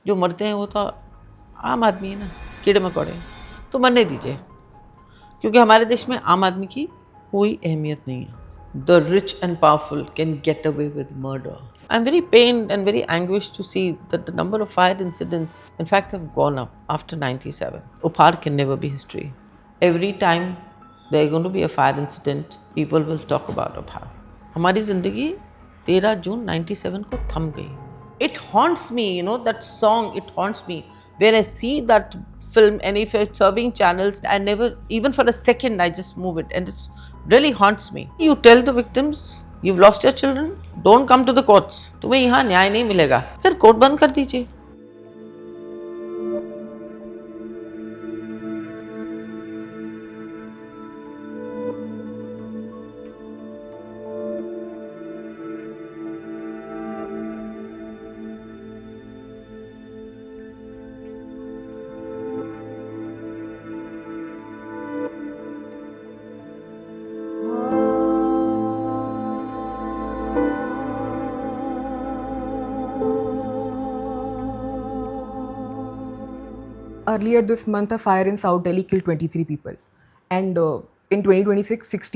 जो मरते हैं वो तो आम आदमी है ना, कीड़े मकोड़े, तो मरने दीजिए, क्योंकि हमारे देश में आम आदमी की कोई अहमियत नहीं है. The rich and powerful can get away with murder. I'm very pained and very anguished to see that the number of fire incidents, in fact, have gone up after 97. Upar can never be history. Every time there is going to be a fire incident, people will talk about Upar. हमारी जिंदगी 13 जून 97 को थम गई. It haunts me, that song, it haunts me. When I see that film, and if it's serving channels, I never, even for a second, I just move it, and it really haunts me. You tell the victims, you've lost your children, don't come to the courts. तुम्हें यहाँ न्याय नहीं मिलेगा, फिर court बंद कर दीजिए. Earlier this month, a fire in South Delhi killed 23 people. And in 2026,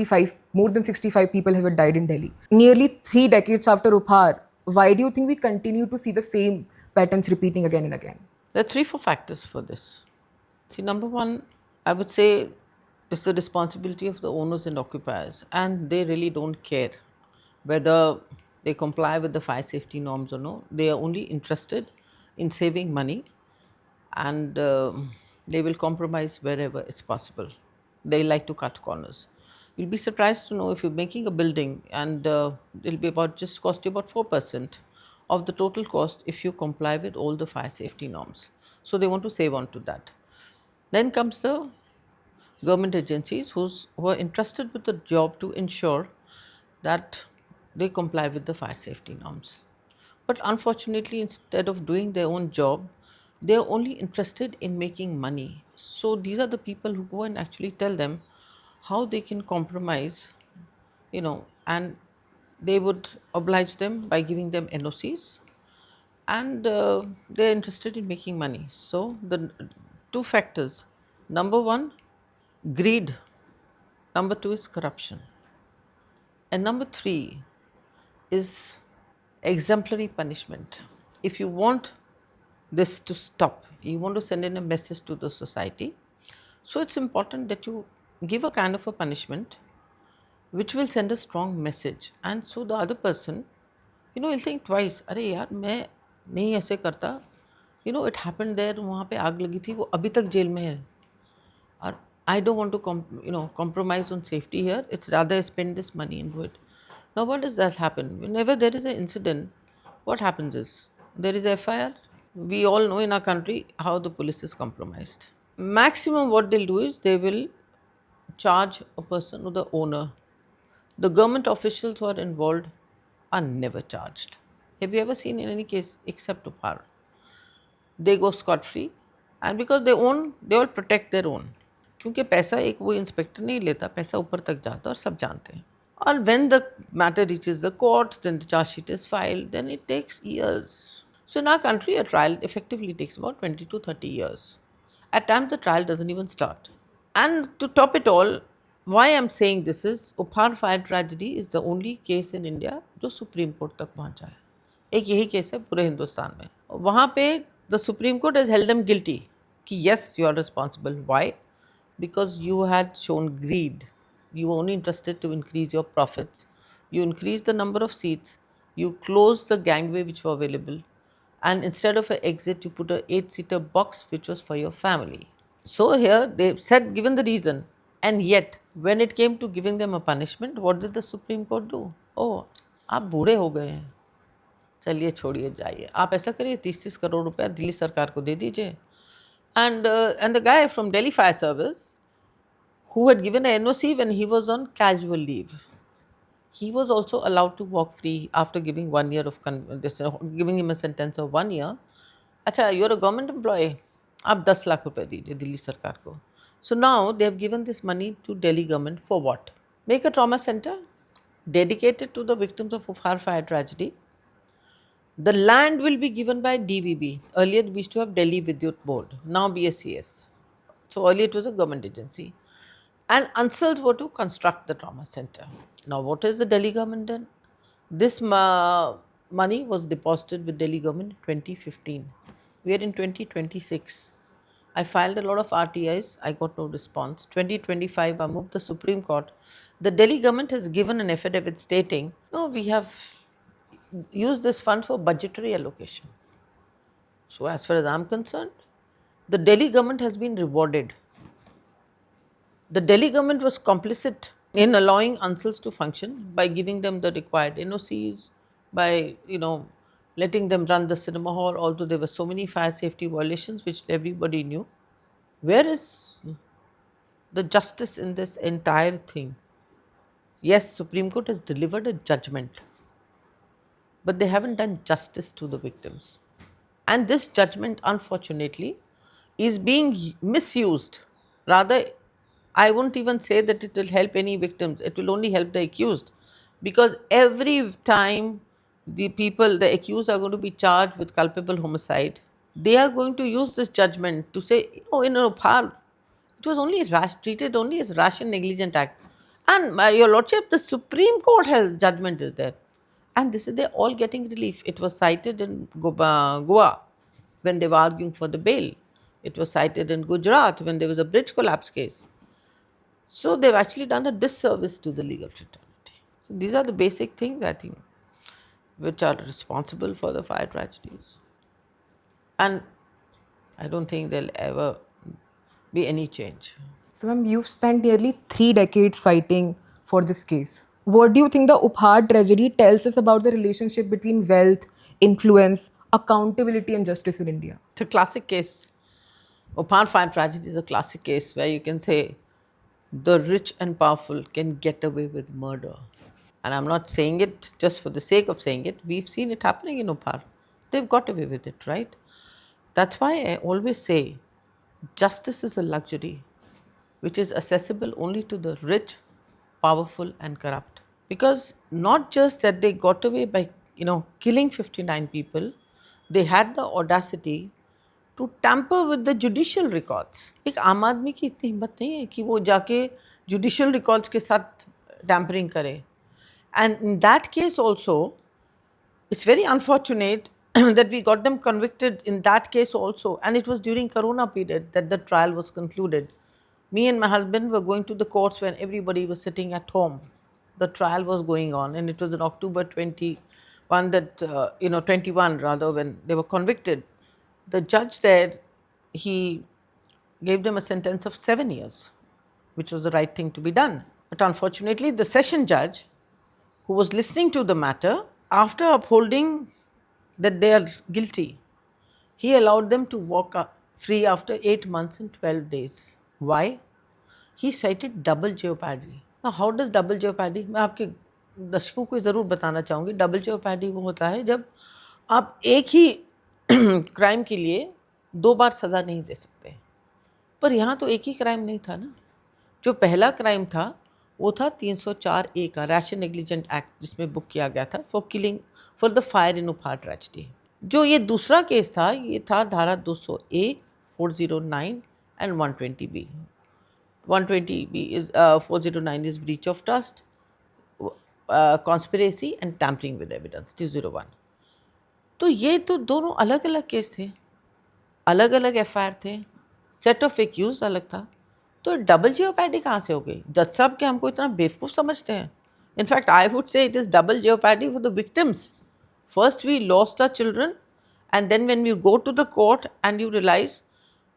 more than 65 people have died in Delhi. Nearly 3 decades after Upar, why do you think we continue to see the same patterns repeating again and again? There are 3-4 factors for this. See, number one, I would say it's the responsibility of the owners and occupiers, and they really don't care whether they comply with the fire safety norms or no. They are only interested in saving money, and they will compromise wherever it's possible. They like to cut corners. You'll be surprised to know if you're making a building, and it'll be about just cost you about 4% of the total cost if you comply with all the fire safety norms. So they want to save on to that. Then comes the government agencies who are entrusted with the job to ensure that they comply with the fire safety norms. But unfortunately, instead of doing their own job, they are only interested in making money. So these are the people who go and actually tell them how they can compromise, and they would oblige them by giving them NOCs, and they're interested in making money. So the two factors: number one, greed; number two is corruption, and number three is exemplary punishment. If you want this to stop, you want to send in a message to the society, so it's important that you give a kind of a punishment which will send a strong message, and so the other person, he'll think twice. अरे यार, मैं नहीं ऐसे करता. It happened there, वहाँ पे आग लगी थी, वो अभी तक जेल में है. Or I don't want to compromise on safety here. It's rather I spend this money and do it. Now, what does that happen? Whenever there is an incident, what happens is there is a FIR. We all know in our country how the police is compromised. Maximum what they'll do is they will charge a person or the owner. The government officials who are involved are never charged. Have you ever seen in any case except Upar? They go scot free, and because they all protect their own. क्योंकि पैसा एक वो inspector नहीं लेता, पैसा ऊपर तक जाता है और सब जानते हैं. और when the matter reaches the court, then the charge sheet is filed, then it takes years. So in our country, a trial effectively takes about 20 to 30 years. At times, the trial doesn't even start. And to top it all, why I'm saying this is Upar fire tragedy is the only case in India जो supreme court तक पहुंचा है. एक यही case है पूरे हिंदुस्तान में. वहाँ पे the Supreme Court has held them guilty कि yes, you are responsible. Why? Because you had shown greed. You were only interested to increase your profits. You increased the number of seats. You closed the gangway which were available. And instead of an exit, you put a 8-seater box which was for your family. So here they've said, given the reason, and yet when it came to giving them a punishment, what did the Supreme Court do? Oh, आप बूढ़े हो गए हैं, चलिए छोड़िए जाइए, आप ऐसा करिए 30-30 करोड़ रुपया दिल्ली सरकार को दे दीजिए. And the guy from Delhi Fire Service, who had given a NOC when he was on casual leave, he was also allowed to walk free after giving 1 year of giving him a sentence of 1 year. अच्छा, you're a government employee, आप 10 लाख रुपए दीजिए दिल्ली सरकार को. So now they have given this money to Delhi government for what? Make a trauma center dedicated to the victims of Upar fire tragedy. The land will be given by DVB. Earlier we used to have Delhi Vidyut Board, now BSES. So earlier it was a government agency. And Ansals were to construct the trauma center. Now what has the Delhi government done? This money was deposited with Delhi government in 2015. We are in 2026. I filed a lot of RTIs. I got no response. 2025, I moved the Supreme Court. The Delhi government has given an affidavit stating, no, we have used this fund for budgetary allocation. So as far as I'm concerned, the Delhi government has been rewarded. The Delhi government was complicit in allowing Ansals to function by giving them the required NOCs, by letting them run the cinema hall, although there were so many fire safety violations which everybody knew. Where is the justice in this entire thing? Yes, Supreme Court has delivered a judgment, but they haven't done justice to the victims. And this judgment, unfortunately, is being misused. Rather, I won't even say that it will help any victims, it will only help the accused. Because every time the accused are going to be charged with culpable homicide, they are going to use this judgment to say, in Upar, it was only treated only as rash and negligent act. And your lordship, the Supreme Court has judgment is there. And this is they're all getting relief. It was cited in Goa when they were arguing for the bail. It was cited in Gujarat when there was a bridge collapse case. So they've actually done a disservice to the legal fraternity. So these are the basic things, I think, which are responsible for the fire tragedies. And I don't think there'll ever be any change. So, ma'am, you've spent nearly 3 decades fighting for this case. What do you think the Upar tragedy tells us about the relationship between wealth, influence, accountability, and justice in India? It's a classic case. Upar fire tragedy is a classic case where you can say the rich and powerful can get away with murder. And I'm not saying it just for the sake of saying it. We've seen it happening in Upar. They've got away with it, right? That's why I always say justice is a luxury which is accessible only to the rich, powerful, and corrupt. Because not just that they got away by killing 59 people, they had the audacity to tamper with the judicial records. एक आम आदमी की इतनी हिम्मत नहीं है कि वो जाके judicial records के साथ tampering करे. And in that case also, it's very unfortunate that we got them convicted in that case also. And it was during Corona period that the trial was concluded. Me and my husband were going to the courts when everybody was sitting at home. The trial was going on, and it was in October 21 21 rather, when they were convicted. The judge there, he gave them a sentence of 7 years, which was the right thing to be done. But unfortunately, the session judge, who was listening to the matter, after upholding that they are guilty, he allowed them to walk free after 8 months and 12 days. Why? He cited double jeopardy. Now, how does double jeopardy? मैं आपके दर्शकों को ज़रूर बताना चाहूँगी. Double jeopardy वो होता है जब आप एक ही क्राइम के लिए 2 बार सज़ा नहीं दे सकते. पर यहाँ तो एक ही क्राइम नहीं था ना. जो पहला क्राइम था वो था 304A का रैश एंड नेग्लिजेंट एक्ट, जिसमें बुक किया गया था for killing for the fire in Uphaar tragedy. जो ये दूसरा केस था, ये था धारा 201, 409 and 120B. 120B is 409 is breach of trust, conspiracy and tampering with evidence. 201. तो ये तो दोनों अलग अलग केस थे, अलग अलग FIR थे, सेट ऑफ एक्यूज अलग था. तो डबल jeopardy कहाँ से हो गई? जज साहब के हमको इतना बेवकूफ़ समझते हैं. In fact I would say it is double jeopardy for the victims. First we lost our children, and then when you go to the court and you realize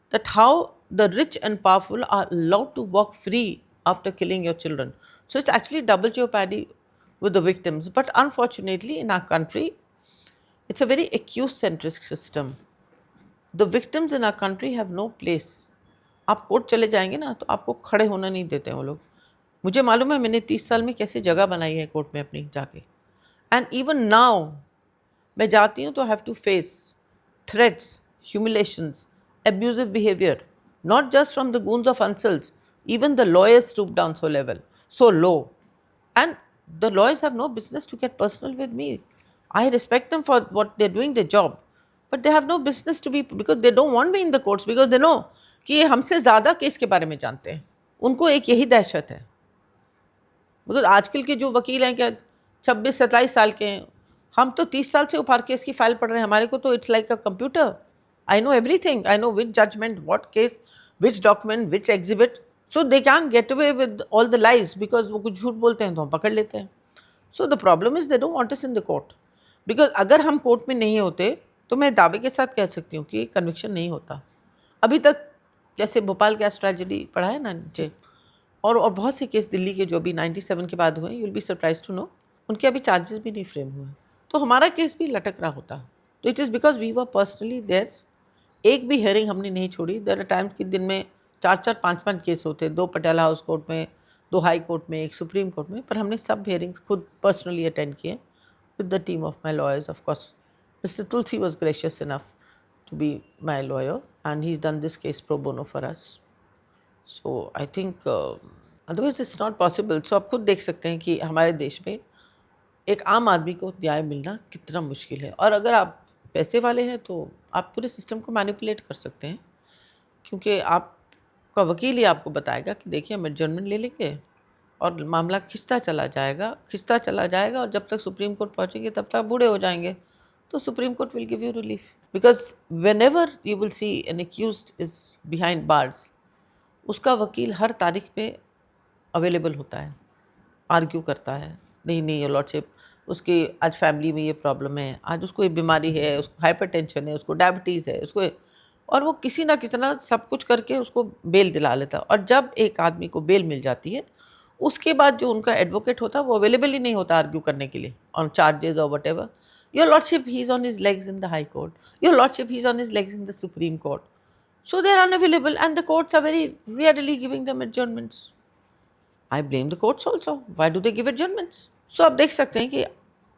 that how the rich and powerful are allowed to walk free after killing your children. So it's actually double jeopardy with the victims. But unfortunately in our country, it's a very accused-centric system. The victims in our country have no place. आप court चले जाएंगे ना तो आपको खड़े होना नहीं देते हैं वो लोग. मुझे मालूम है मैंने 30 साल में कैसे जगह बनाई है कोर्ट में अपनी जाके. एंड इवन नाउ मैं जाती हूँ तो have to face threats, humiliations, abusive behavior, not just from the goons of Ansals. Even the lawyers stoop down so low. And the lawyers have no business to get personal with me. I respect them for what they're doing their job, but they have no business to be, because they don't want me in the courts, because they know कि ये हमसे ज़्यादा case के बारे में जानते हैं. उनको एक यही दहशत है. बिकॉज आजकल के जो वकील हैं क्या 26-27 साल के हैं. हम तो 30 साल से उपहार केस की फाइल पढ़ रहे हैं. हमारे को तो it's like a computer. I know everything. I know which judgement, what case, which document, which exhibit. So they can get away with all the lies, because वो कुछ झूठ बोलते हैं तो हम पकड़ लेते हैं. So the problem is they don't want us in the court. Because अगर हम कोर्ट में नहीं होते तो मैं दावे के साथ कह सकती हूँ कि कन्विक्शन नहीं होता अभी तक. जैसे भोपाल गैस ट्रेजेडी पढ़ा है ना नीचे, और बहुत से केस दिल्ली के जो अभी 97 के बाद हुए, you will be surprise to know, उनके अभी चार्जेस भी नहीं फ्रेम हुए. तो हमारा केस भी लटक रहा होता. तो it is because we were personally there. एक भी हेयरिंग हमने नहीं छोड़ी. देयर आर टाइम्स कि दिन में 4-4, 5-5 केस होते, 2 पटियाला हाउस कोर्ट में, 2 हाई कोर्ट में, 1 सुप्रीम कोर्ट में. पर हमने सब हेयरिंग्स खुद पर्सनली अटेंड किए with the team of my lawyers. Of course mister Tulsi was gracious enough to be my lawyer, and he's done this case pro bono for us. So I think otherwise it's not possible. So आप खुद देख सकते हैं कि हमारे देश में एक आम आदमी को न्याय मिलना कितना मुश्किल है. और अगर आप पैसे वाले हैं तो आप पूरे सिस्टम को मैनिपुलेट कर सकते हैं, क्योंकि आपका वकील ही आपको बताएगा कि देखिए हम एडजर्नमेंट ले लेंगे, और मामला खिंचता चला जाएगा और जब तक सुप्रीम कोर्ट पहुंचेंगे तब तक बूढ़े हो जाएंगे. तो Supreme Court will give you relief, because whenever you will see an accused is behind bars, उसका वकील हर तारीख पे अवेलेबल होता है, आर्ग्यू करता है. नहीं योर लॉर्डशिप, उसकी आज फैमिली में ये प्रॉब्लम है, आज उसको ये बीमारी है, उसको हाइपरटेंशन है, उसको डायबिटीज़ है, उसको, और वो किसी ना किसी तरह सब कुछ करके उसको बेल दिला लेता है. और जब एक आदमी को बेल मिल जाती है, उसके बाद जो उनका एडवोकेट होता है वो अवेलेबल ही नहीं होता आर्ग्यू करने के लिए ऑन चार्जेस और what ever. Your Lordship, he's on his legs in the High Court. Your Lordship, he's on his legs in the Supreme Court. So they're unavailable, and the courts are very readily giving them adjournments. I blame the courts also. Why do they give adjournments? So आप देख सकते हैं कि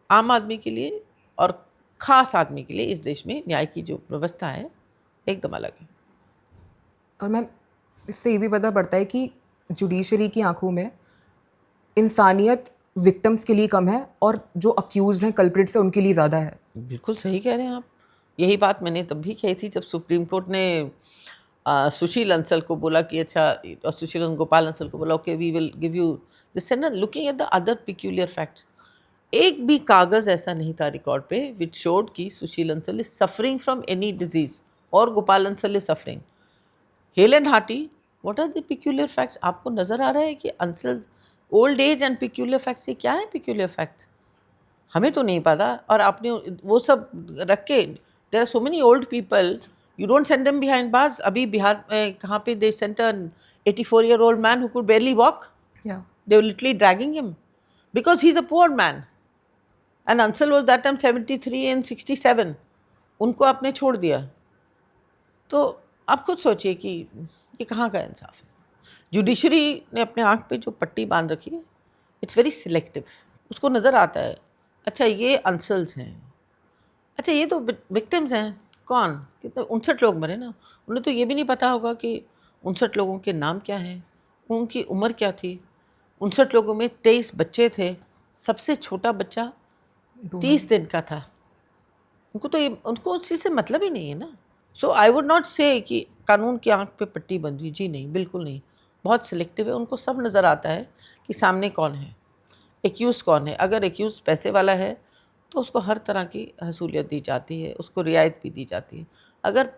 आम आदमी के लिए और खास आदमी के लिए इस देश में न्याय की जो व्यवस्था है एकदम अलग है. और मैम इससे ये भी पता पड़ता है कि जुडिशरी की आंखों में इंसानियत विक्टिम्स के लिए कम है और जो अक्यूज्ड हैं कल्प्रिट्स हैं उनके लिए ज़्यादा है. बिल्कुल सही कह रहे हैं आप. यही बात मैंने तब भी कही थी जब सुप्रीम कोर्ट ने सुशील अंसल को बोला कि अच्छा, और सुशील गोपाल अंसल को बोला okay we will give you this. And looking at the other peculiar facts, एक भी कागज़ ऐसा नहीं था रिकॉर्ड पे विच शोड कि Sushil Ansal is suffering from any disease और Gopal Ansal is suffering. Hale and hearty, what are the peculiar facts? आपको नज़र आ रहा है कि Ansal old age and peculiar facts, ये क्या है पिक्यूलियर फैक्ट्स? हमें तो नहीं पता. और आपने वो सब रख के, there are so many old people, you don't send them behind bars. अभी बिहार में कहाँ पे they sent an 84-year-old man who could barely walk. They were literally dragging him because he's a poor man. And Ansal was that time 73 and 67. उनको आपने छोड़ दिया. तो आप खुद सोचिए कि ये कहाँ का इंसाफ है. जुडिशरी ने अपने आँख पे जो पट्टी बांध रखी है, इट्स वेरी सिलेक्टिव. उसको नज़र आता है अच्छा ये अंसल्स हैं, अच्छा ये तो विक्टिम्स हैं. कौन, कितने 59 लोग मरे ना. उन्हें तो ये भी नहीं पता होगा कि 59 लोगों के नाम क्या हैं, उनकी उम्र क्या थी. 59 लोगों में 23 बच्चे थे. सबसे छोटा बच्चा 30 दिन का था. उनको उस चीज़ से मतलब ही नहीं है ना. सो आई वुड नॉट से कि कानून की आंख पे पट्टी बंद हुई. जी नहीं, बिल्कुल नहीं. बहुत सिलेक्टिव है. उनको सब नज़र आता है कि सामने कौन है, एक्यूज कौन है. अगर एक्यूज पैसे वाला है तो उसको हर तरह की हसूलियत दी जाती है, उसको रियायत भी दी जाती है. अगर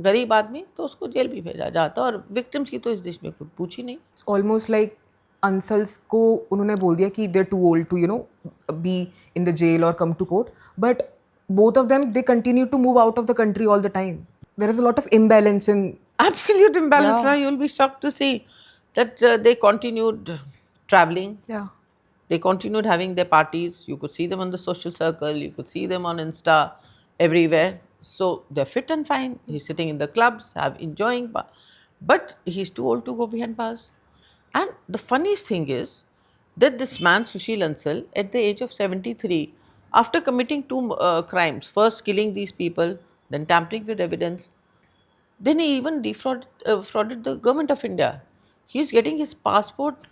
गरीब आदमी तो उसको जेल भी भेजा जाता है. और विक्टिम्स की तो इस देश में कुछ पूछ ही नहीं. ऑलमोस्ट लाइक अंसल्स को उन्होंने बोल दिया कि they are too old to be in the jail और come to court, but both of them they continue to move out of the country all the time. There is a lot of imbalance in absolute imbalance. Now you'll be shocked to see that they continued traveling. They continued having their parties. You could see them on the social circle, you could see them on Insta, everywhere. So they're fit and fine. He's sitting in the clubs, enjoying, but he's too old to go behind bars. And the funniest thing is that this man Sushil Ansal, at the age of 73, after committing 2 crimes, first killing these people, then tampering with evidence, then he even defrauded the government of India. He is getting his passport,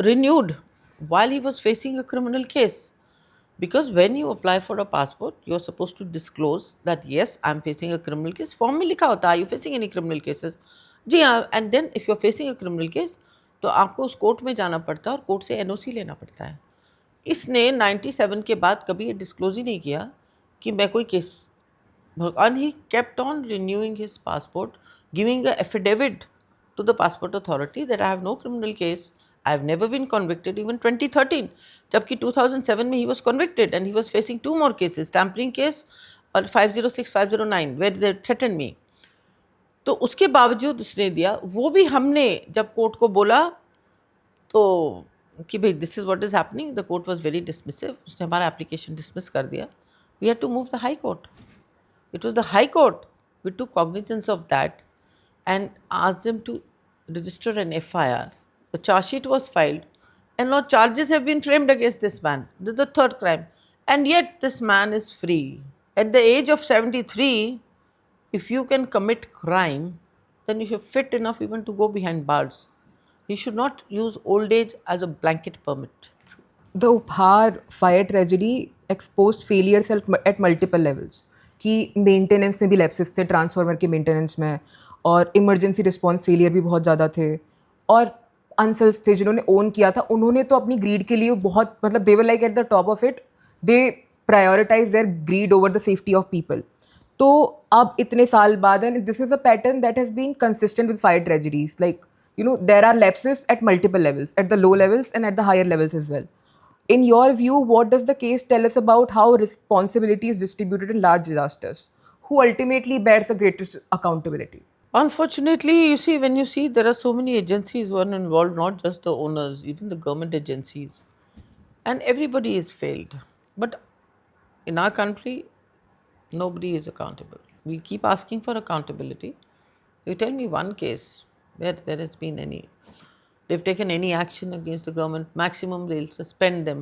renewed while he was facing a criminal case. Because when you apply for a passport, you're supposed to disclose that yes, I'm facing a criminal case. Form में लिखा होता है, are you facing any criminal cases? जी हाँ. And then if you are facing a criminal case, तो आपको उस court में जाना पड़ता है और कोर्ट से एनओसी लेना पड़ता है. इसने 97 के बाद कभी ये डिस्क्लोज ही नहीं किया कि मैं कोई case. And he kept on renewing his passport, giving a affidavit to the passport authority that I have no criminal case, I have never been convicted. Even 2013, जबकि 2007 में he was convicted and he was facing 2 more cases, tampering case और 506 509 where they threatened me. तो उसके बावजूद उसने दिया. वो भी हमने जब कोर्ट को बोला तो कि भाई this is what is happening, the court was very dismissive. उसने हमारा एप्लीकेशन डिसमिस कर दिया. We had to move the High Court. It was the High Court who took cognizance of that and asked them to register an FIR. The charge sheet was filed, and now charges have been framed against this man. This is the third crime. And yet, this man is free. At the age of 73, if you can commit crime, then you should fit enough even to go behind bars. You should not use old age as a blanket permit. The Upar fire tragedy exposed failures at multiple levels. कि maintenance में भी lapses थे, transformer के maintenance में, और emergency response failure भी बहुत ज़्यादा थे. और अंसल्स थे जिन्होंने ओन किया था, उन्होंने तो अपनी ग्रीड के लिए बहुत, मतलब they were like at the top of it. They prioritise their greed over the safety of people. तो अब इतने साल बाद, and this is a pattern that has been consistent with fire tragedies. Like there are lapses at multiple levels, at the low levels and at the higher levels as well. In your view, what does the case tell us about how responsibility is distributed in large disasters? Who ultimately bears the greatest accountability? Unfortunately, you see, when you see there are so many agencies who are involved, not just the owners, even the government agencies, and everybody is failed. But in our country, nobody is accountable. We keep asking for accountability. You tell me one case where there has been any, they've taken any action against the government. Maximum they'll suspend them.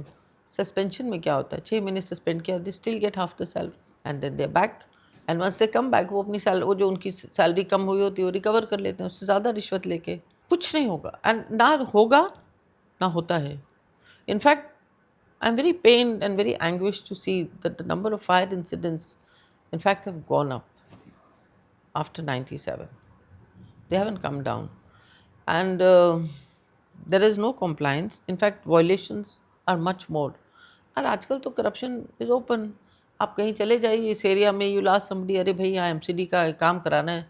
Suspension में क्या होता है? 6 महीने suspend किया, they still get half the salary and then they're back. And once they come back, वो अपनी वो जो उनकी सैलरी कम हुई होती है वो रिकवर कर लेते हैं उससे ज़्यादा रिश्वत लेके. कुछ नहीं होगा. एंड ना होगा ना होता है. In fact I'm very pained and very anguished to see that the number of fire incidents, in fact, have gone up after 97. They haven't come down. And there is no compliance. In fact, violations are much more. और आजकल तो corruption is open. आप कहीं चले जाइए इस area में, you last somebody, अरे भाई यहाँ एमसीडी का काम कराना है,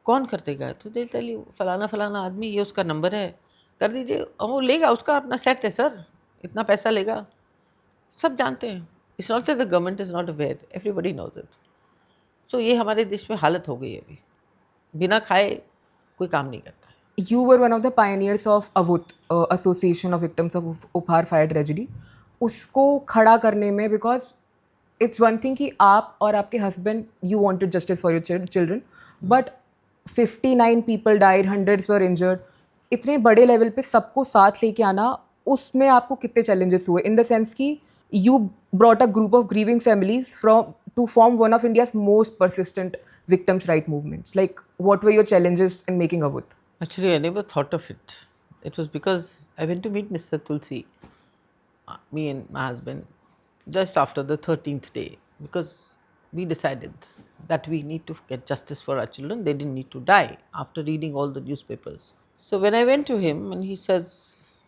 कौन कर देगा? तो दे टेल यू फलाना फलाना आदमी, ये उसका नंबर है, कर दीजिए. और वो लेगा, उसका अपना सेट है सर, इतना पैसा लेगा. सब जानते हैं. It's not that the government is not aware, everybody knows it. So ये हमारे देश में हालत हो गई है अभी. बिना खाए कोई काम नहीं करता. You were one of the pioneers of AVUT, Association of Victims of Upar Fire Tragedy. उसको खड़ा करने में, because it's one thing कि आप और आपके husband, you wanted justice for your children, but 59 people died, hundreds were injured. इतने बड़े लेवल पे सबको साथ लेके आना, उसमें आपको कितने challenges हुए? In the sense कि you brought a group of grieving families to form one of India's most persistent victims' right movements. Like, what were your challenges in making AVUT? Actually, I never thought of it. It was because I went to meet Mr. Tulsi, me and my husband, just after the 13th day, because we decided that we need to get justice for our children. They didn't need to die after reading all the newspapers. So when I went to him and he says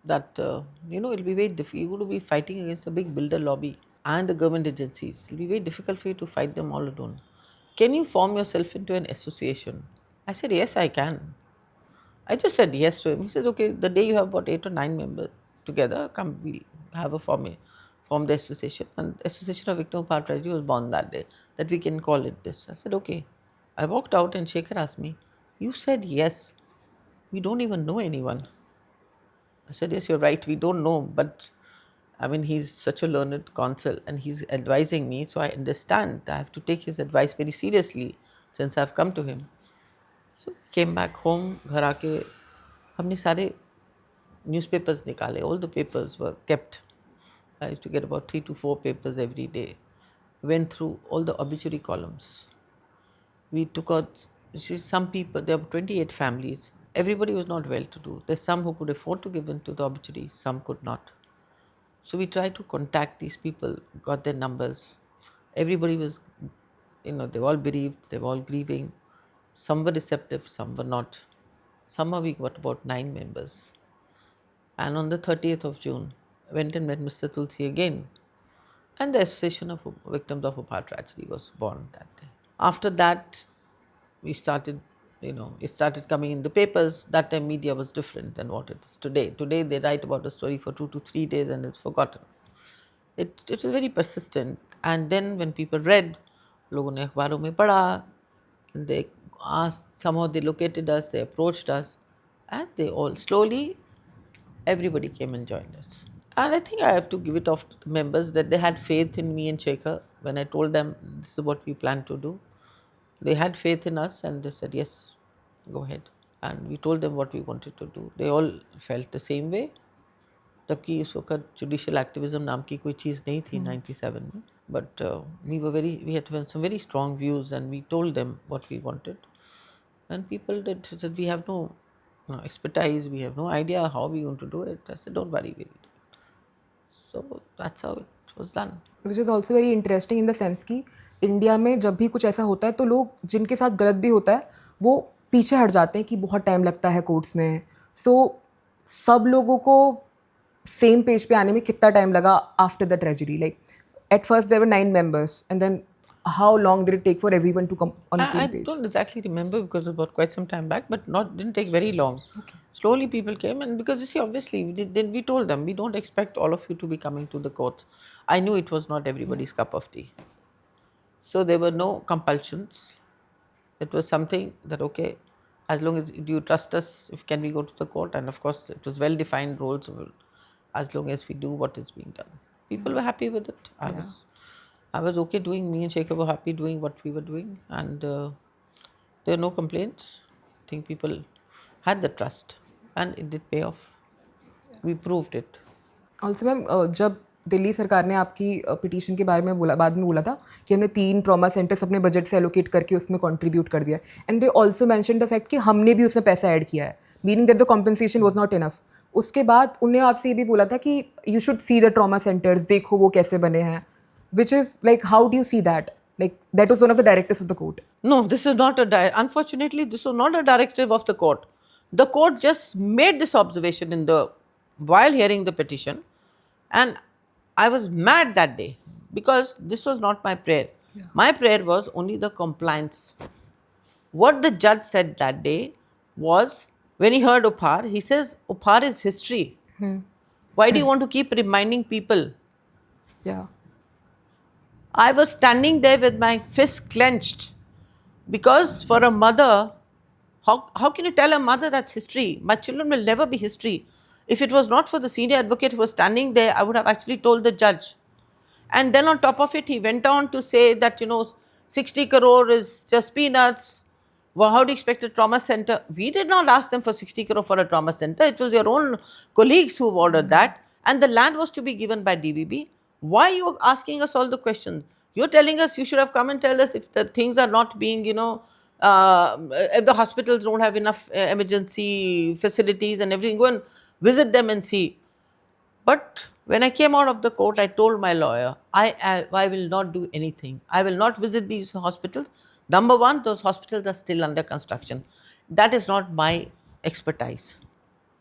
that, it'll be very difficult. You're going to be fighting against a big builder lobby and the government agencies. It'll be very difficult for you to fight them all alone. Can you form yourself into an association? I said, yes, I can. I just said yes to him. He says, okay, the day you have about 8 or 9 members together, come, we'll have a form the association. And Association of Victims of Power Tragedy was born that day, that we can call it this. I said, okay. I walked out and Shekhar asked me, you said yes. We don't even know anyone. I said, yes, you're right, we don't know. But I mean, he's such a learned counsel and he's advising me. So I understand. I have to take his advice very seriously since I've come to him. So came back home, घर आके हमने सारे newspapers निकाले. All the papers were kept. I used to get about 3 to 4 papers every day. Went through all the obituary columns. We took out, some people, there were 28 families. Everybody was not well to do. There's some who could afford to give in to the obituary, some could not. So we tried to contact these people, got their numbers. Everybody was, they were all bereaved, they were all grieving. Some were receptive, some were not. Somehow we got about 9 members. And on the 30th of June, I went and met Mr. Tulsi again. And the Association of Victims of Upar Tragedy was born that day. After that, we started, it started coming in the papers. That time media was different than what it is today. Today they write about a story for 2 to 3 days and it's forgotten. It was very persistent. And then when people read, लोगों ने अखबारों में पढ़ा, and they asked, somehow they located us, they approached us, and they all slowly, everybody came and joined us. And I think I have to give it off to the members that they had faith in me and Shekhar when I told them this is what we plan to do. They had faith in us and they said, yes, go ahead. And we told them what we wanted to do. They all felt the same way. जबकि उस वक्त judicial activism नाम की कोई चीज़ नहीं थी 97 में. But we had some very strong views and we told them what we wanted. And people said, we have no expertise, we have no idea how we going to do it. I said, don't worry, we'll do it. So that's how it was done. Which is also very interesting in the sense कि India में जब भी कुछ ऐसा होता है तो लोग जिनके साथ गलत भी होता है वो पीछे हट जाते हैं कि बहुत टाइम लगता है कोर्ट्स में. सो सब लोगों को सेम पेज पे आने में कितना टाइम लगा after the tragedy? Like at first there were 9 members and then how long did it take for everyone to come on the same I page? don't exactly remember because it was quite some time back, but didn't take very long. Okay. Slowly people came, and because you see, obviously, we told them we don't expect all of you to be coming to the courts. I knew it was not everybody's cup of tea, so there were no compulsions. It was something that okay, as long as you trust us, if can we go to the court, and of course it was well defined rules. As long as we do what is being done, people were happy with it. I was okay doing, me and Shekhar were happy doing what we were doing, and there are no complaints. I think people had the trust and it did pay off. We proved it. Also ma'am जब दिल्ली सरकार ने आपकी petition के बारे में बाद में बोला था कि हमने 3 ट्रॉमा सेंटर्स अपने बजट से एलोकेट करके उसमें कंट्रीब्यूट कर दिया, and they also mention the fact कि हमने भी उसमें पैसा ऐड किया है, meaning that the compensation was not enough. उसके बाद उन्हें आपसे ये भी बोला था कि you should see the trauma centres, देखो वो कैसे बने हैं. Which is like, how do you see that? Like, that was one of the directives of the court. No, this is not unfortunately, this was not a directive of the court. The court just made this observation while hearing the petition, and I was mad that day because this was not my prayer. Yeah. My prayer was only the compliance. What the judge said that day was, when he heard Upar, he says, Upar is history. Why do you want to keep reminding people? Yeah. I was standing there with my fist clenched because for a mother, how can you tell a mother that's history? My children will never be history. If it was not for the senior advocate who was standing there, I would have actually told the judge. And then on top of it, he went on to say that, 60 crore is just peanuts. Well, how do you expect a trauma center? We did not ask them for 60 crore for a trauma center. It was your own colleagues who ordered that. And the land was to be given by DVB. Why are you asking us all the questions? You're telling us you should have come and tell us if the things are not being, if the hospitals don't have enough emergency facilities and everything, go and visit them and see. But when I came out of the court, I told my lawyer, I will not do anything. I will not visit these hospitals. Number one, those hospitals are still under construction. That is not my expertise.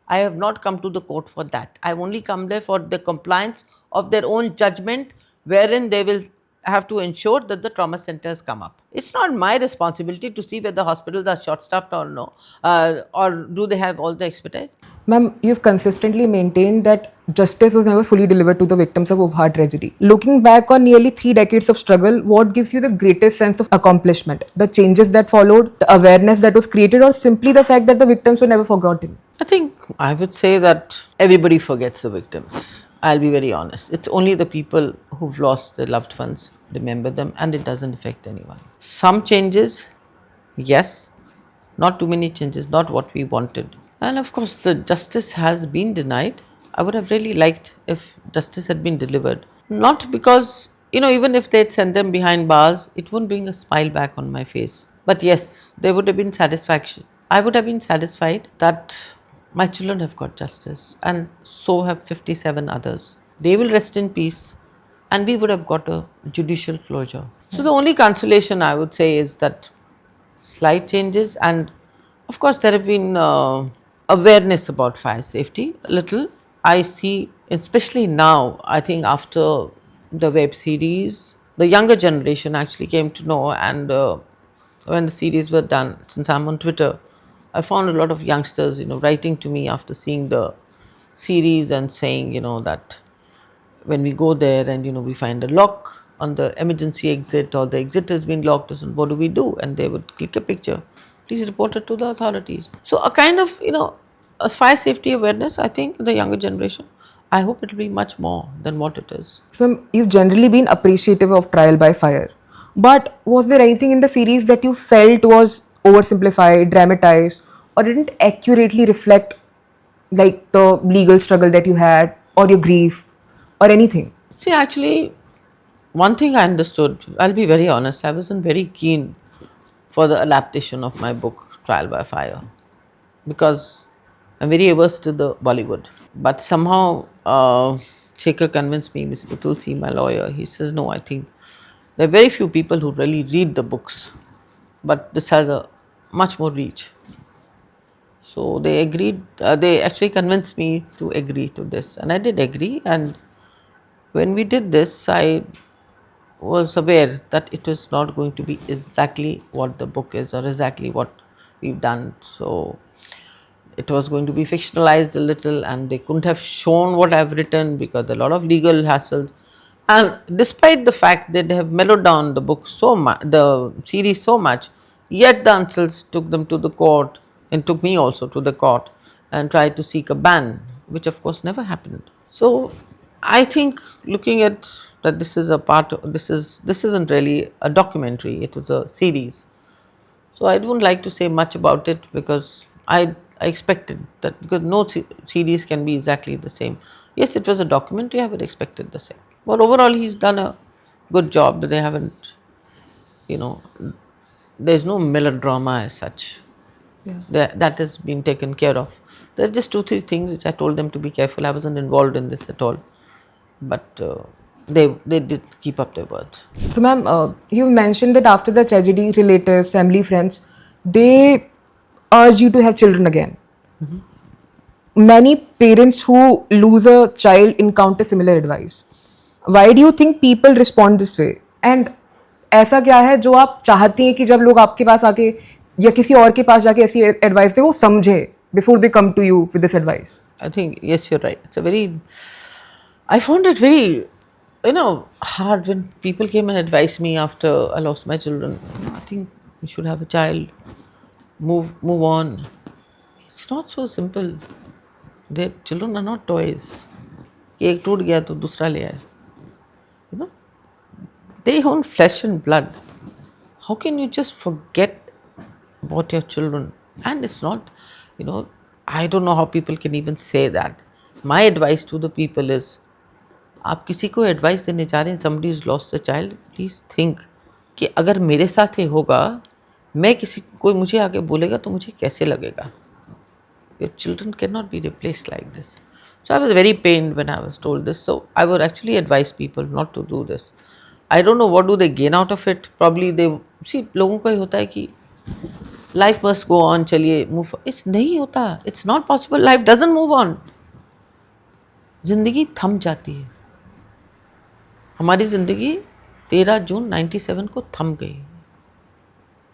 I have not come to the court for that. I have only come there for the compliance of their own judgment, wherein they will have to ensure that the trauma centers come up. It's not my responsibility to see whether hospitals are short-staffed or no, or do they have all the expertise. Ma'am, you've consistently maintained that justice was never fully delivered to the victims of Upar tragedy. Looking back on nearly 3 decades of struggle, what gives you the greatest sense of accomplishment? The changes that followed, the awareness that was created, or simply the fact that the victims were never forgotten? I think I would say that everybody forgets the victims. I'll be very honest. It's only the people who've lost their loved ones remember them, and it doesn't affect anyone. Some changes, yes. Not too many changes, not what we wanted. And of course, the justice has been denied. I would have really liked if justice had been delivered. Not because, even if they'd sent them behind bars, it wouldn't bring a smile back on my face. But yes, there would have been satisfaction. I would have been satisfied that my children have got justice, and so have 57 others. They will rest in peace, and we would have got a judicial closure. So, the only consolation I would say is that slight changes, and of course, there have been awareness about fire safety a little. I see, especially now, I think after the web series, the younger generation actually came to know, and when the series were done, since I'm on Twitter, I found a lot of youngsters, writing to me after seeing the series and saying, that when we go there and we find a lock on the emergency exit, or the exit has been locked, and what do we do? And they would click a picture, please report it to the authorities. So a kind of a fire safety awareness, I think, in the younger generation. I hope it will be much more than what it is. So you've generally been appreciative of trial by fire. But was there anything in the series that you felt was oversimplified, dramatized, or didn't accurately reflect like the legal struggle that you had or your grief or anything? See, actually, one thing I understood, I'll be very honest, I wasn't very keen for the adaptation of my book Trial by Fire, because I'm very averse to the Bollywood. But somehow, Shekhar convinced me, Mr. Tulsi, my lawyer. He says, no, I think there are very few people who really read the books, but this has a much more reach. So they agreed, they actually convinced me to agree to this, and I did agree. And when we did this, I was aware that it was not going to be exactly what the book is or exactly what we've done. So it was going to be fictionalized a little, and they couldn't have shown what I've written because a lot of legal hassles. And despite the fact that they have mellowed down the book so much, the series so much, yet the Ansels took them to the court, and took me also to the court, and tried to seek a ban, which of course never happened. So I think, looking at that, this is a part of, this isn't really a documentary, it is a series. So I don't like to say much about it, because I expected that, because no series can be exactly the same. Yes, it was a documentary, I would expected the same. But overall, he's done a good job. They haven't, you know, there's no melodrama as such. Yeah. That has been taken care of. There are just two, three things which I told them to be careful. I wasn't involved in this at all. But they did keep up their words. So, ma'am, you mentioned that after the tragedy, relatives, family, friends, they urge you to have children again. Many parents who lose a child encounter similar advice. Why do you think people respond this way? And ऐसा क्या है जो आप चाहती हैं कि जब लोग आपके पास आके या किसी और के पास जाके ऐसी एडवाइस दे वो समझे before they come to you with this advice? I think, yes, you're right. It's a very, I found it very, hard when people came and advised me after I lost my children. I think you should have a child, move on. It's not so simple. Their children are not toys. कि एक टूट गया तो दूसरा ले आए. You know, they own flesh and blood. How can you just forget about your children? And it's not, I don't know how people can even say that. My advice to the people is, आप किसी को advice देने जा रहे हैं, somebody who's lost a child, please think कि अगर मेरे साथ ये होगा, मैं कोई मुझे आगे बोलेगा तो मुझे कैसे लगेगा. Your children cannot be replaced like this. So I was very pained when I was told this. So I would actually advise people not to do this. I don't know what do they gain out of it. Probably they see, लोगों का ही होता है कि life must go on, चलिए move. It's नहीं होता. It's not possible. Life doesn't move on. जिंदगी थम जाती है. हमारी जिंदगी 13 जून 97 को थम गई.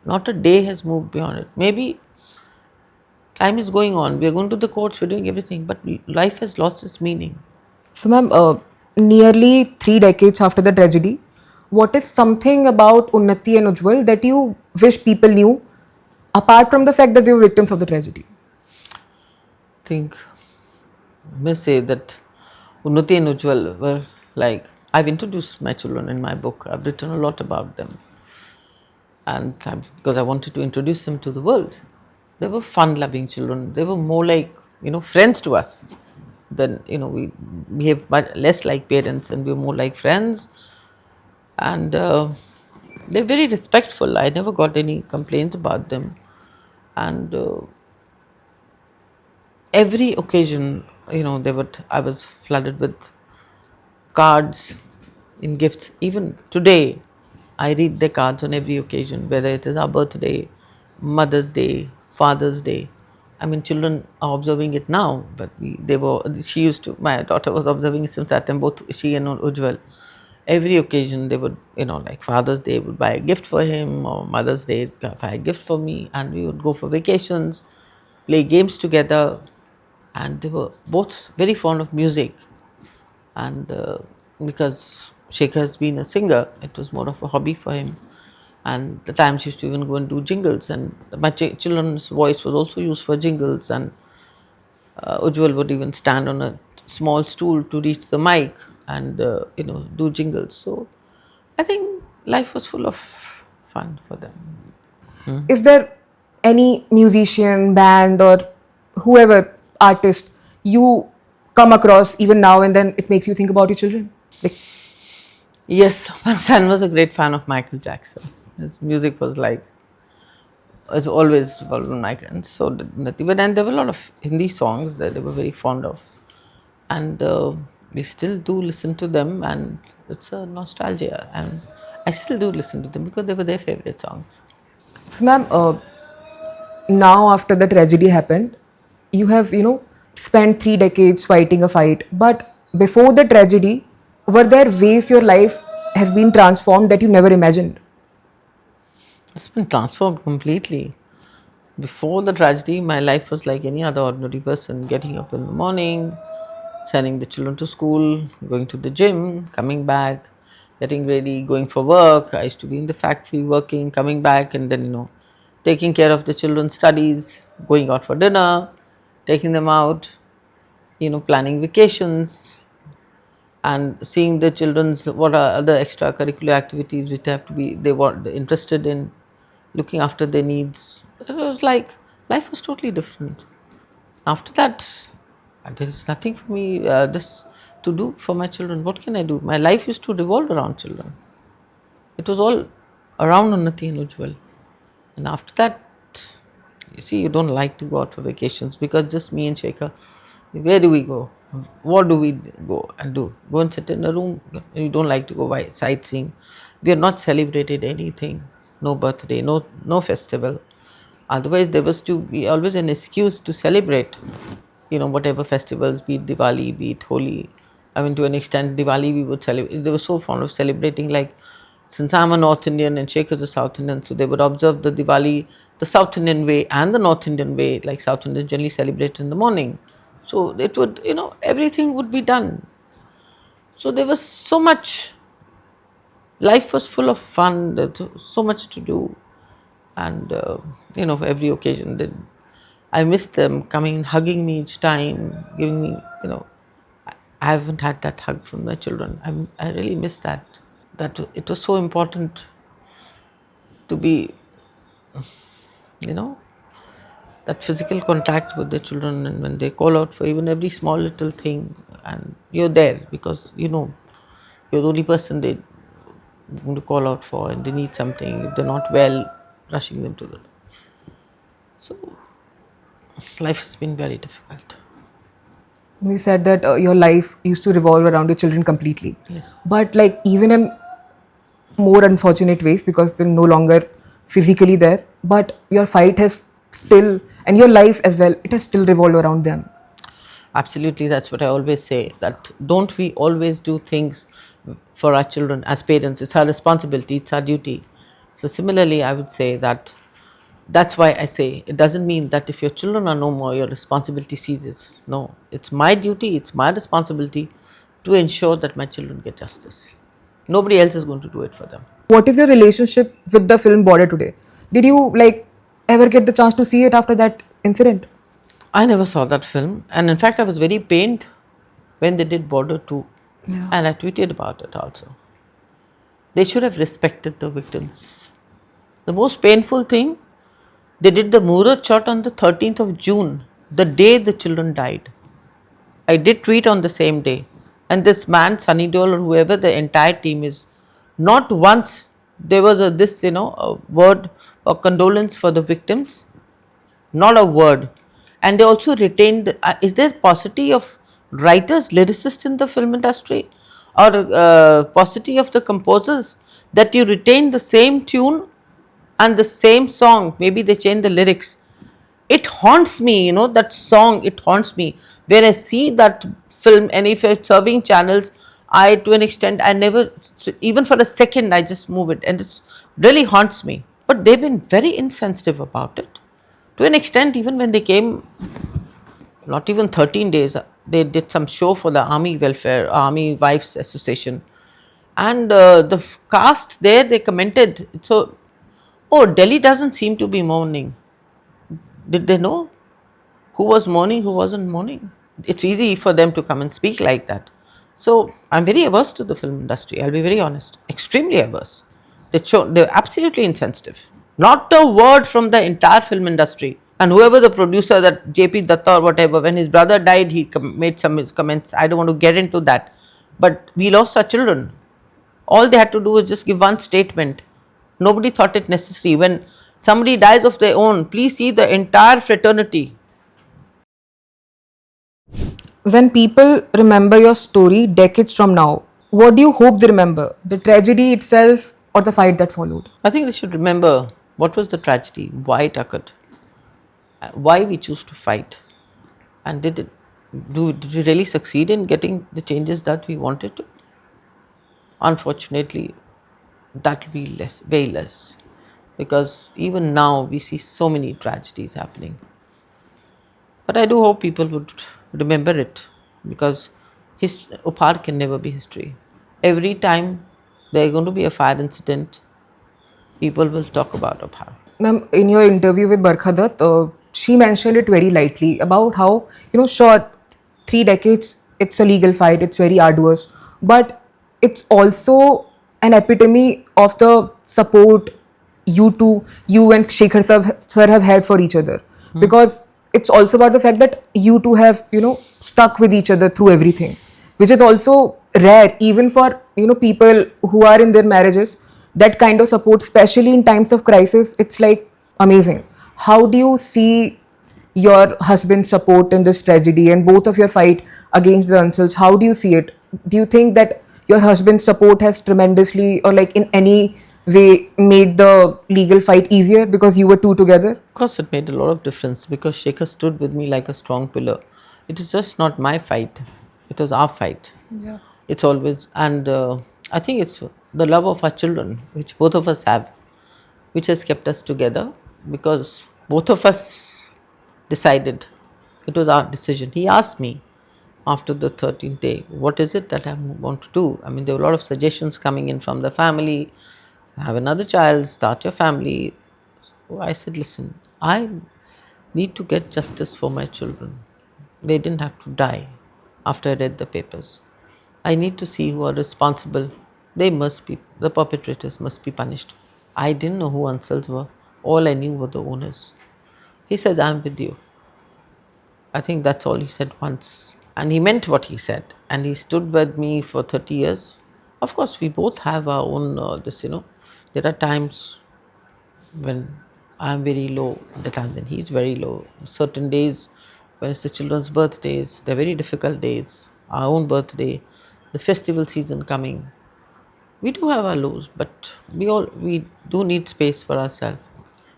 Not a day has moved beyond it. Maybe time is going on. We are going to the courts. We're doing everything, but life has lost its meaning. So, ma'am, nearly 3 decades after the tragedy, what is something about Unnati and Ujjwal that you wish people knew, apart from the fact that they were victims of the tragedy? I think I may say that Unnati and Ujjwal were like, I've introduced my children in my book. I've written a lot about them, and because I wanted to introduce them to the world. They were fun-loving children. They were more like, friends to us. Then, we behave much less like parents, and we were more like friends. And they're very respectful. I never got any complaints about them. And every occasion, I was flooded with cards in gifts. Even today, I read their cards on every occasion, whether it is our birthday, Mother's Day, Father's Day. I mean, children are observing it now, but they were. She used to. My daughter was observing it since that time. Both she and Ujjwal. Every occasion they would, like Father's Day, would buy a gift for him, or Mother's Day, buy a gift for me, and we would go for vacations, play games together, and they were both very fond of music. And because Shekhar has been a singer, it was more of a hobby for him. And the times used to even go and do jingles, and my children's voice was also used for jingles. And Ujjwal would even stand on a small stool to reach the mic and do jingles. So I think life was full of fun for them. Is there any musician, band, or whoever artist you come across even now and then it makes you think about your children? Like, Yes, my son was a great fan of Michael Jackson. His music was always revolved on Michael, and so did Nati. But then there were a lot of Hindi songs that they were very fond of, and we still do listen to them, and it's a nostalgia. And I still do listen to them because they were their favorite songs. so, ma'am, now after the tragedy happened, you have, spent 3 decades fighting a fight. But before the tragedy, were there ways your life has been transformed that you never imagined? It's been transformed completely. Before the tragedy, my life was like any other ordinary person, getting up in the morning, sending the children to school, going to the gym, coming back, getting ready, going for work. I used to be in the factory working, coming back, and then, taking care of the children's studies, going out for dinner, taking them out, planning vacations, and seeing the children's what are other extracurricular activities which have to be they want interested in, looking after their needs. It was like life was totally different. After that, there is nothing for me this to do for my children. What can I do? My life used to revolve around children. It was all around Unnati and Ujjwal. And after that, you see, you don't like to go out for vacations because just me and Shekhar. Where do we go? What do we go and do? Go and sit in a room. You don't like to go sightseeing. We have not celebrated anything. No birthday, no festival. Otherwise, there was to be always an excuse to celebrate, whatever festivals, be it Diwali, be it Holi. I mean, to an extent, Diwali we would celebrate. They were so fond of celebrating, like, since I'm a North Indian and Sheikh is a South Indian, so they would observe the Diwali the South Indian way and the North Indian way, like South Indians generally celebrate in the morning. So it would, everything would be done. So there was so much, life was full of fun, there was so much to do. And, for every occasion, I miss them coming, hugging me each time, giving me, I haven't had that hug from my children. I really miss that. That it was so important to be, that physical contact with the children, and when they call out for even every small little thing, and you're there because you're the only person they're going to call out for, and they need something. If they're not well, rushing them to the. So life has been very difficult. You said that your life used to revolve around your children completely. Yes. But like even in more unfortunate ways because they're no longer physically there, but your fight has still, and your life as well, it has still revolved around them. Absolutely, that's what I always say, that don't we always do things for our children as parents? It's our responsibility, it's our duty. So similarly, I would say that's why I say it doesn't mean that if your children are no more, your responsibility ceases. No, it's my duty, it's my responsibility to ensure that my children get justice. Nobody else is going to do it for them. What is your relationship with the film Border today? Did you like ever get the chance to see it after that incident? I never saw that film, and in fact, I was very pained when they did Border 2, and I tweeted about it also. They should have respected the victims. The most painful thing, they did the Murat shot on the 13th of June, the day the children died. I did tweet on the same day. And this man, Sunny Deol, or whoever the entire team is, not once there was a word or condolence for the victims. Not a word. And they also retained, is there paucity of writers, lyricists in the film industry? or paucity of the composers that you retain the same tune and the same song. Maybe they change the lyrics. It haunts me, that song, it haunts me. When I see that film, and if it's serving channels, I, to an extent, I never, even for a second, I just move it, and it's really haunts me. But they've been very insensitive about it. To an extent, even when they came, not even 13 days, they did some show for the Army Welfare, Army Wives Association. And the cast there, they commented, so, oh, Delhi doesn't seem to be mourning. Did they know who was mourning, who wasn't mourning? It's easy for them to come and speak like that. So I'm very averse to the film industry. I'll be very honest, extremely averse. They're absolutely insensitive. Not a word from the entire film industry. And whoever the producer, that JP Datta or whatever, when his brother died, he made some comments. I don't want to get into that. But we lost our children. All they had to do was just give one statement. Nobody thought it necessary. When somebody dies of their own, please see the entire fraternity. When people remember your story decades from now, what do you hope they remember? The tragedy itself or the fight that followed? I think they should remember what was the tragedy, why it occurred, why we choose to fight, and did we really succeed in getting the changes that we wanted to? Unfortunately, that will be less, way less, because even now we see so many tragedies happening. But I do hope people would remember it, because Upar can never be history. Every time there is going to be a fire incident, people will talk about Upar. Ma'am, in your interview with Barkha Dutt, she mentioned it very lightly about how, sure, 3 decades, it's a legal fight, it's very arduous, but it's also an epitome of the support you and Shekhar sir have had for each other. Because it's also about the fact that you two have, stuck with each other through everything, which is also rare, even for, people who are in their marriages. That kind of support, especially in times of crisis, it's like amazing. How do you see your husband's support in this tragedy and both of your fight against the Ansals? How do you see it? Do you think that your husband's support has tremendously, or like in any way, made the legal fight easier because you were two together? Of course, it made a lot of difference, because Shekhar stood with me like a strong pillar. It is just not my fight, it was our fight. Yeah. It's always, and I think it's the love of our children, which both of us have, which has kept us together, because both of us decided. It was our decision. He asked me after the 13th day, what is it that I want to do? I mean, there were a lot of suggestions coming in from the family. Have another child, start your family. So I said, listen, I need to get justice for my children. They didn't have to die after I read the papers. I need to see who are responsible. The perpetrators must be punished. I didn't know who Ansals were. All I knew were the owners. He says, I'm with you. I think that's all he said once. And he meant what he said. And he stood with me for 30 years. Of course, we both have our own, there are times when I'm very low, the time when he's very low. Certain days, when it's the children's birthdays, they're very difficult days. Our own birthday, the festival season coming. We do have our lows, but we do need space for ourselves,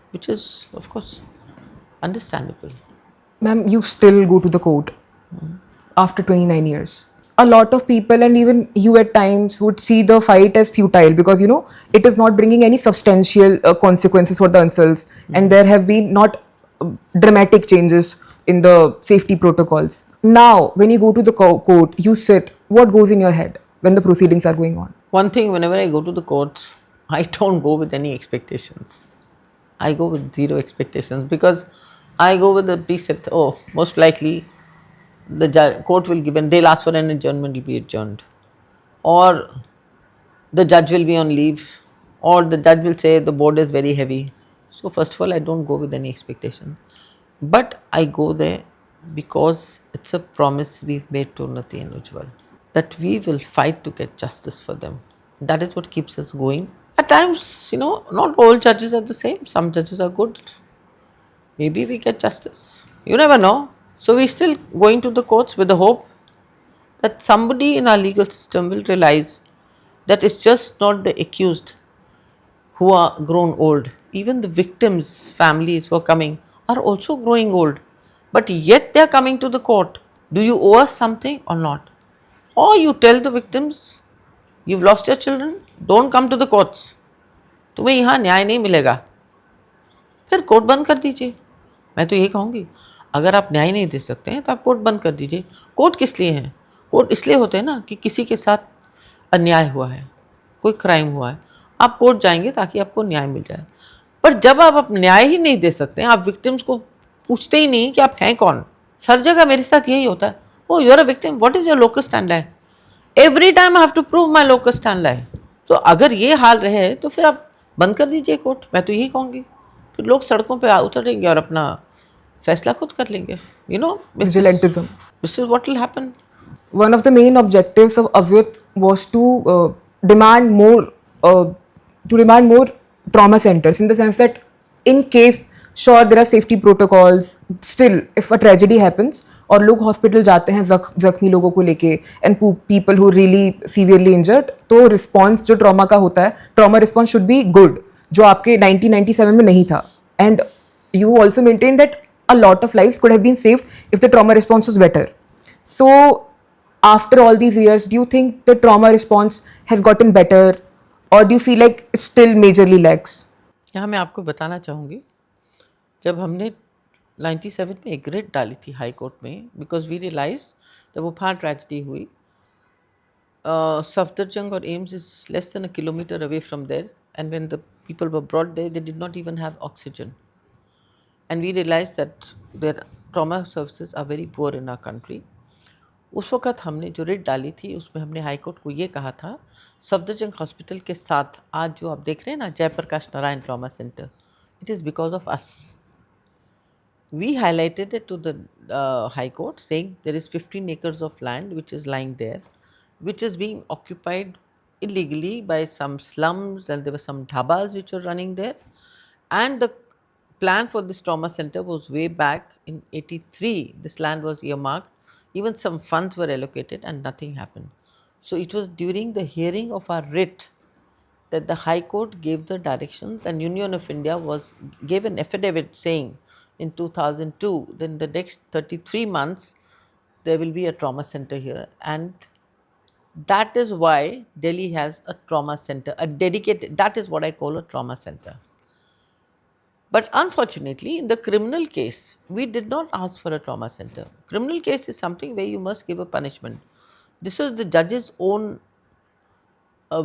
which is, of course, understandable. Ma'am, you still go to the court after 29 years. A lot of people, and even you at times, would see the fight as futile because, it is not bringing any substantial consequences for the Ansals, and there have been not dramatic changes in the safety protocols. Now, when you go to the court, you sit, what goes in your head when the proceedings are going on? One thing, whenever I go to the courts, I don't go with any expectations. I go with zero expectations, because I go with the precept, oh, most likely the court will give, and they'll ask for an adjournment, will be adjourned. Or the judge will be on leave, or the judge will say the board is very heavy. So, first of all, I don't go with any expectation. But I go there because it's a promise we've made to Unnati and Ujjwal, that we will fight to get justice for them. That is what keeps us going. At times, not all judges are the same. Some judges are good. Maybe we get justice. You never know. So we're still going to the courts with the hope that somebody in our legal system will realize that it's just not the accused who are grown old. Even the victims' families who are coming are also growing old. But yet they are coming to the court. Do you owe us something or not? Or you tell the victims, you've lost your children, don't come to the courts. तुम्हें यहाँ न्याय नहीं मिलेगा, फिर court बंद कर दीजिए. मैं तो यही कहूँगी, अगर आप न्याय नहीं दे सकते हैं तो आप कोर्ट बंद कर दीजिए. कोर्ट किस लिए हैं? कोर्ट इसलिए होते हैं ना कि किसी के साथ अन्याय हुआ है, कोई क्राइम हुआ है, आप कोर्ट जाएंगे ताकि आपको न्याय मिल जाए. पर जब आप न्याय ही नहीं दे सकते हैं, आप विक्टिम्स को पूछते ही नहीं कि आप हैं कौन. हर जगह मेरे साथ यही होता है, oh you are a victim, what is your locus standard. Every time I have to prove my locus standard. तो अगर ये हाल रहे तो फिर आप बंद कर दीजिए कोर्ट. मैं तो यही कहूँगी, फिर लोग सड़कों पे उतरेंगे और अपना फैसला खुद कर लेंगे. You know, Vigilantism. This is what will happen. One of the main objectives of Avyut was to demand more uh, more trauma centers, in the sense that in case, sure, there are safety protocols, still if a tragedy happens और लोग hospital जाते हैं जख्मी लोगों को लेके and people who really severely injured, तो response जो ट्रॉमा का होता है, trauma response should be good, जो आपके 1997 में नहीं था. And you also maintain that a lot of lives could have been saved if the trauma response was better. So after all these years, do you think the trauma response has gotten better, or do you feel like it still majorly lacks? यहाँ मैं आपको बताना चाहूँगी, जब हमने 97 में एक writ डाली थी हाई कोर्ट में, बिकॉज वी रियलाइज जब वो फार ट्रेजिडी हुई, सफदरजंग और AIIMS is less than a kilometre away from there, and when the people were brought there, they did not even have oxygen. And we realized that their trauma services are very poor in our country. उस वक़्त हमने जो writ डाली थी उसमें हमने high court को ये कहा था, सफदरजंग हॉस्पिटल के साथ आज जो आप देख रहे हैं ना Jayaprakash Narayan trauma centre, it is because of us. We highlighted it to the High Court, saying there is 15 acres of land which is lying there, which is being occupied illegally by some slums, and there were some dhabas which were running there. And the plan for this trauma center was way back in 83. This land was earmarked. Even some funds were allocated and nothing happened. So it was during the hearing of our writ that the High Court gave the directions, and Union of India gave an affidavit saying in 2002, then the next 33 months there will be a trauma center here. And that is why Delhi has a trauma center, a dedicated, that is what I call a trauma center. But unfortunately, in the criminal case, we did not ask for a trauma center. Criminal case is something where you must give a punishment. This was the judge's own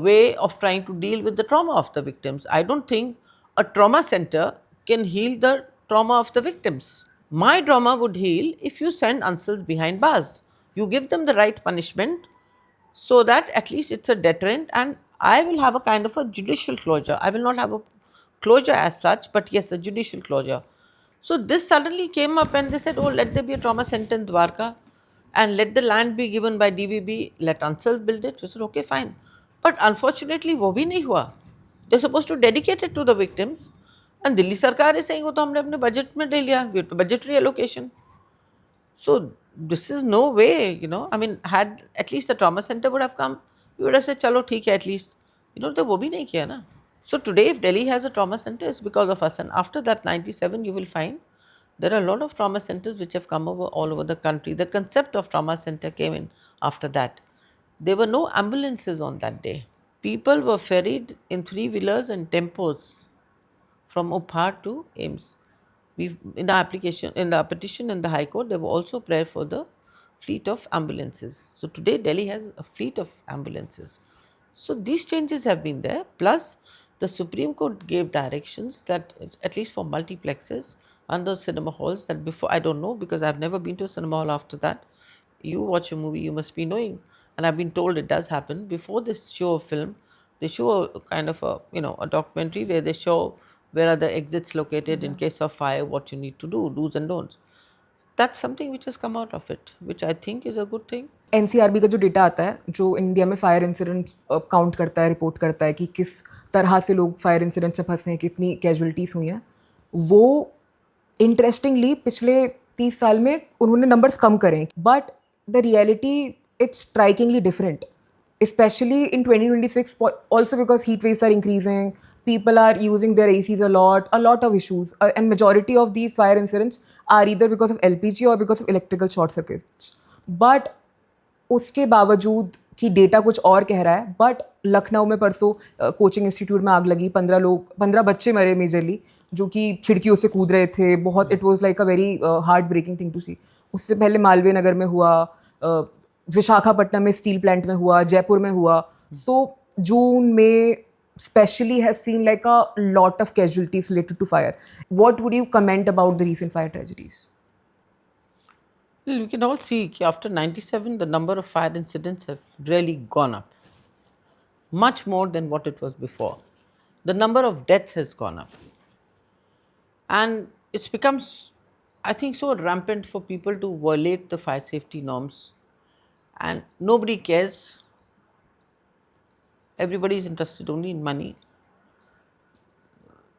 way of trying to deal with the trauma of the victims. I don't think a trauma center can heal the trauma of the victims. My trauma would heal if you send Ansals behind bars. You give them the right punishment so that at least it's a deterrent, and I will have a kind of a judicial closure. I will not have a closure as such, but yes, a judicial closure. So this suddenly came up and they said, oh, let there be a trauma center in Dwarka and let the land be given by DVB, let Ansal build it. We said, okay, fine. But unfortunately, वो भी नहीं हुआ. They're supposed to dedicate it to the victims. And Delhi Sarkar is saying, वो तो हमने अपने budget में ले लिया, we have budgetary allocation. So this is no way, you know. I mean, had at least the trauma center would have come, we would have said, चलो ठीक है at least. You know, तो वो भी नहीं किया ना. So today, if Delhi has a trauma center, it's because of us. And after that 97, you will find there are a lot of trauma centers which have come over all over the country. The concept of trauma center came in after that. There were no ambulances on that day. People were ferried in three-wheelers and tempos from Upar to AIIMS. In the petition in the High Court, there were also prayer for the fleet of ambulances. So today, Delhi has a fleet of ambulances. So these changes have been there. Plus, the Supreme Court gave directions that, at least for multiplexes and the cinema halls, that before, I don't know because I've never been to a cinema hall after that. You watch a movie, you must be knowing. And I've been told it does happen. Before they show a film, they show a kind of a, a documentary where they show where are the exits located in case of fire, what you need to do, do's and don'ts. That's something which has come out of it, which I think is a good thing. NCRB का जो data आता है, जो India में fire incident count करता है, report करता है कि किस तरह से लोग फायर इंसिडेंट से फंसे हैं, कितनी कैजुअलिटीज़ हुई हैं, वो इंटरेस्टिंगली पिछले 30 साल में उन्होंने नंबर्स कम करे. But the reality it's strikingly different, especially in 2026, also because heat waves are increasing, people are using their ACs a lot of issues, and majority of these fire incidents are either because of LPG or because of electrical short circuits. But उसके बावजूद कि data कुछ और कह रहा है, but Lucknow में परसों कोचिंग इंस्टीट्यूट में आग लगी, 15 बच्चे मरे मेजरली, जो कि खिड़कियों से कूद रहे थे, बहुत it was like a very heart breaking thing to see. उससे पहले मालवीय नगर में हुआ, विशाखापट्टनम में स्टील प्लांट में हुआ, जयपुर में हुआ. सो जून में especially has seen like a lot of casualties related to fire. What would you comment about the recent fire tragedies? Well, we can all see that after 97, the number of fire incidents have really gone up. Much more than what it was before. The number of deaths has gone up. And it's become, I think, so rampant for people to violate the fire safety norms. And nobody cares. Everybody is interested only in money.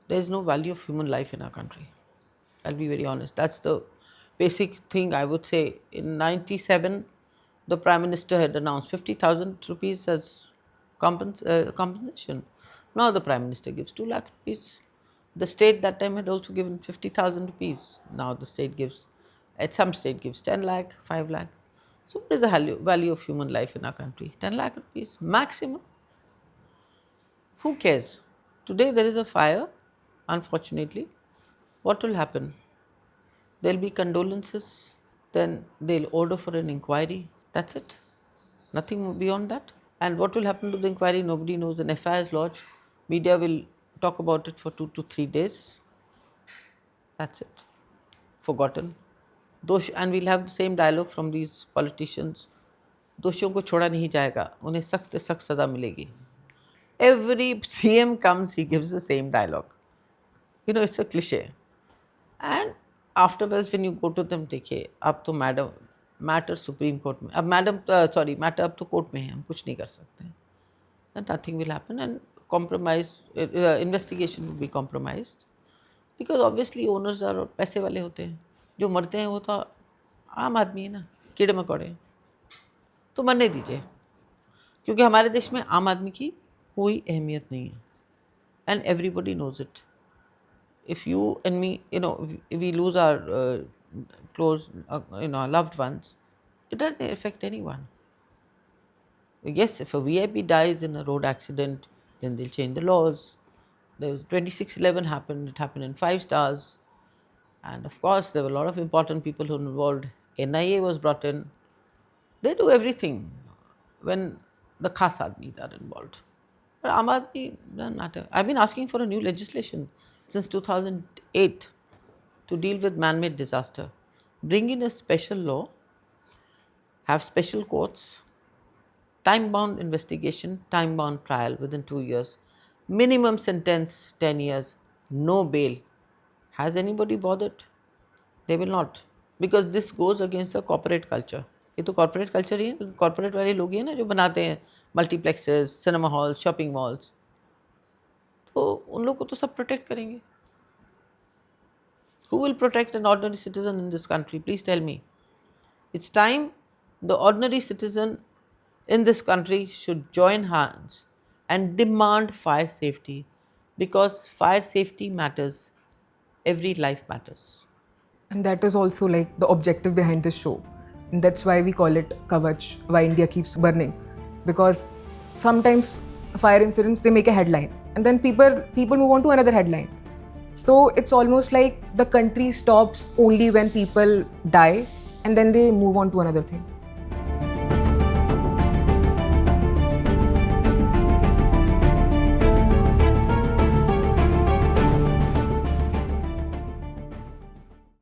There is no value of human life in our country. I'll be very honest. That's the basic thing I would say. In 97, the Prime Minister had announced 50,000 rupees as compensation. Now the Prime Minister gives 2 lakh rupees. The state that time had also given 50,000 rupees. Now the state gives, at some state gives 10 lakh, 5 lakh. So what is the value of human life in our country? 10 lakh rupees maximum. Who cares? Today there is a fire, unfortunately. What will happen? There'll be condolences, then they'll order for an inquiry. That's it. Nothing beyond that. And what will happen to the inquiry? Nobody knows. An FIR is lodged. Media will talk about it for 2 to 3 days. That's it. Forgotten. And we'll have the same dialogue from these politicians. दोषियों को छोड़ा नहीं जाएगा, उन्हें सख्त से सख्त सजा मिलेगी. Every CM comes, he gives the same dialogue. You know, it's a cliche. And afterwards, when you go to them, देखिए अब तो मैटर सुप्रीम कोर्ट में, अब मैटर अब तो कोर्ट में है, हम कुछ नहीं कर सकते हैं. And nothing will happen, and investigation will be compromised. Because obviously owners are पैसे वाले होते हैं. जो मरते हैं वो तो आम आदमी है ना, कीड़े मकोड़े. तो मरने दीजिए, क्योंकि हमारे देश में आम आदमी की कोई अहमियत नहीं है. And everybody knows it. If you and me, if we lose our close, our loved ones, it doesn't affect anyone. Yes, if a VIP dies in a road accident, then they'll change the laws. There was 26/11 happened. It happened in 5 stars. And of course, there were a lot of important people who were involved. NIA was brought in. They do everything when the khas admis are involved. But Aam Aadmi doesn't matter. I've been asking for a new legislation since 2008 to deal with man-made disaster. Bring in a special law, have special courts, time-bound investigation, time-bound trial within 2 years, minimum sentence 10 years, no bail. Has anybody bothered? They will not, because this goes against the corporate culture. ये तो corporate culture ही है, corporate वाले लोग ही हैं ना जो बनाते हैं multiplexes, cinema hall, shopping malls. तो उन लोग को तो सब प्रोटेक्ट करेंगे. Who will protect an ordinary citizen in this country? Please tell me. It's time the ordinary citizen in this country should join hands and demand fire safety, because fire safety matters. Every life matters. And that is also like the objective behind this show. And that's why we call it Kavach, why India keeps burning. Because sometimes fire incidents, they make a headline. And then people move on to another headline. So it's almost like the country stops only when people die, and then they move on to another thing.